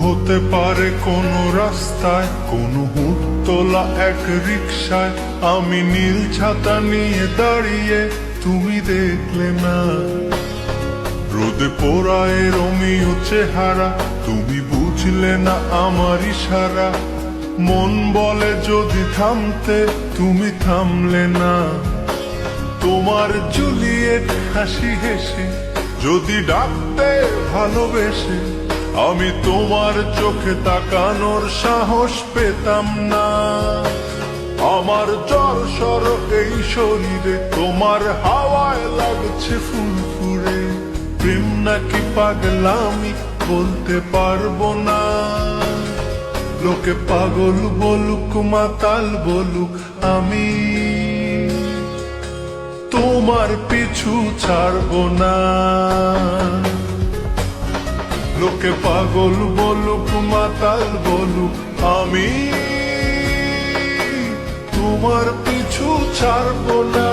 হতে পারে কোনো রাস্তায়, কোনো হুটতোলা এক রিকশায় আমি নীল ছাতা নিয়ে দাঁড়িয়ে, তুমি দেখলে না। রোদে পোড়ায় রোমিও চেহারা, তুমি বুঝলে না আমার ইশারা। মন বলে যদি থামতে, তুমি থামলে না। তোমার জুলিয়েট হাসি হেসে যদি ডাকতে ভালোবেসে, আমি তোমার চোখে তাকানোর সাহস পেতাম না। আমার জড়সড় এই শরীরে তোমার হাওয়ায় লাগছে ফুরফুরে। প্রেম নাকি পাগলামি বলতে পারবো না। লোকে পাগল বলুক মাতাল বলুক, আমি তোমার পিছু ছাড়বো না। লোকে পাগল বলুক মাতাল বলুক, আমি তোমার পিছু ছাড়বো না।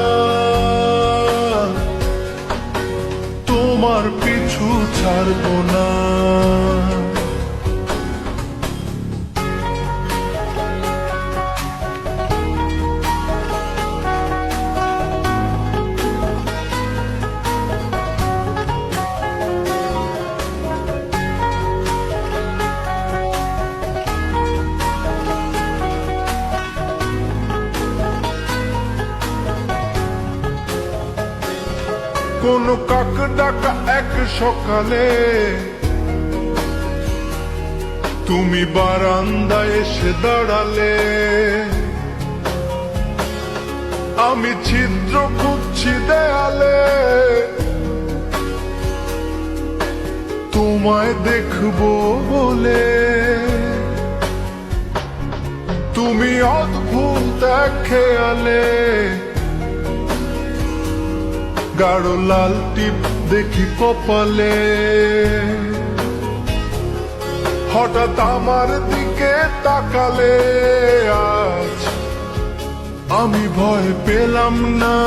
তোমার পিছু ছাড়বো না। কোন কাক ডাকা এক সকালে তুমি বারান্দায় এসে দাঁড়ালে। আমি ছিদ্র খুঁজছি দেয়ালে, তোমায় দেখবো বলে। তুমি অদ্ভুত এক খেয়ালে, গাঢ় লাল টিপ দেখি কপালে। হঠাৎ আমার দিকে তাকালে, আজ আমি ভয় পেলাম না।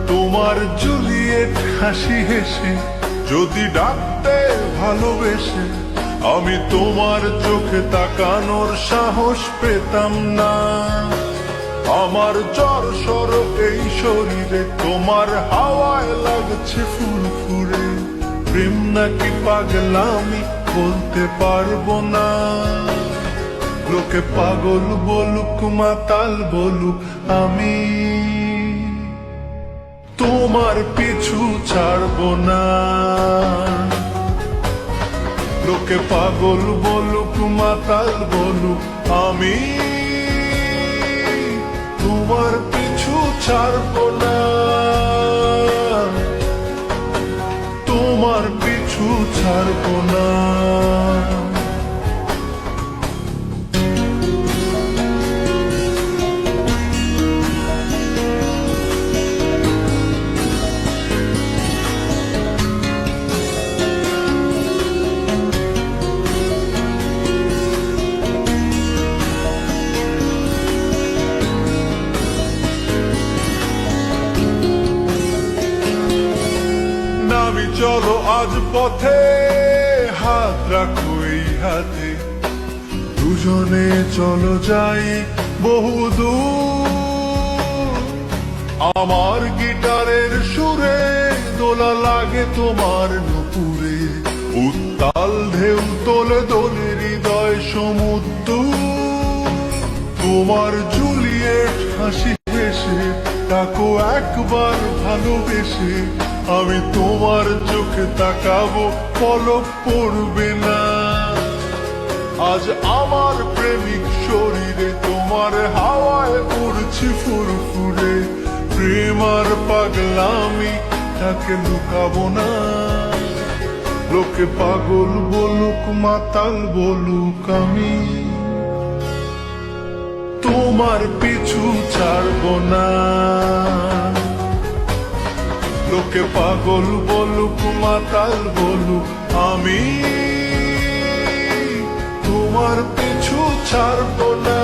তোমার জুলিয়েট হাসি হেসে যদি ডাকতে ভালোবেসে, আমি তোমার চোখে তাকানোর সাহস পেতাম না। আমার জড়সড় এই শরীরে তোমার হাওয়ায় লাগছে ফুরফুরে। প্রেম নাকি পাগলামি বলতে পারবো না। লোকে পাগল বলুক মাতাল বলুক, আমি তোমার পিছু ছাড়বো না। লোকে পাগল বলুক মাতাল বলুক, আমি তোমার পিছু ছাড়বো না। তোমার পিছু ছাড়বো না। চলো আজ পথে, হাত রাখো এই হাতে। দুজনে চলো যাই বহুদূর। আমার গিটারের সুরে দোলা লাগে তোমার নুপুরে। উত্তাল ঢেউ তোলে দোলে হৃদয় সমুদ্র। তোমার জুলিয়েট হাসি হেসে ডাকো একবার ভালোবেসে। আমি তোমার চোখে তাকাবো, পলক পড়বে না। আজ আমার প্রেমিক শরীরে তোমার হাওয়ায় উড়ছি ফুরফুরে। প্রেম আর পাগলামি তাকে লুকাবো না। লোকে পাগল বলুক মাতাল বলুক, আমি তোমার পিছু ছাড়বো না। লোকে পাগল বলুক মাতাল বলুক, আমি তোমার পিছু ছাড়বো না।